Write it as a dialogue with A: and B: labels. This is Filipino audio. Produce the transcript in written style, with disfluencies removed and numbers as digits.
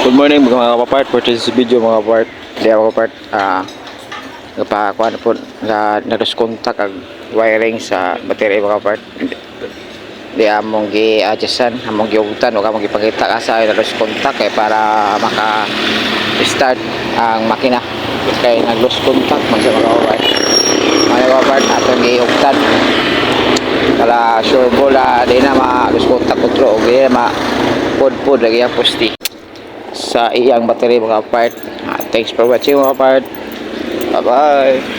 A: Good morning mga kapapart. For this video mga kapapart, di ako kapapart napakuan po na nagos-contact ang wiring sa battery mga kapapart. Di among gi-adjustan, among giugtan o among gipakita ka sa nagos-contact para maka-start ang makina kay nag-lose contact man sa mga kapapart. Mga kapapart atong giugtan kala sure bola di na ma-lose contact kontrol o di na ma-pod lagi ang posti sa iyang battery mga part. Thanks for watching mga part. Bye bye.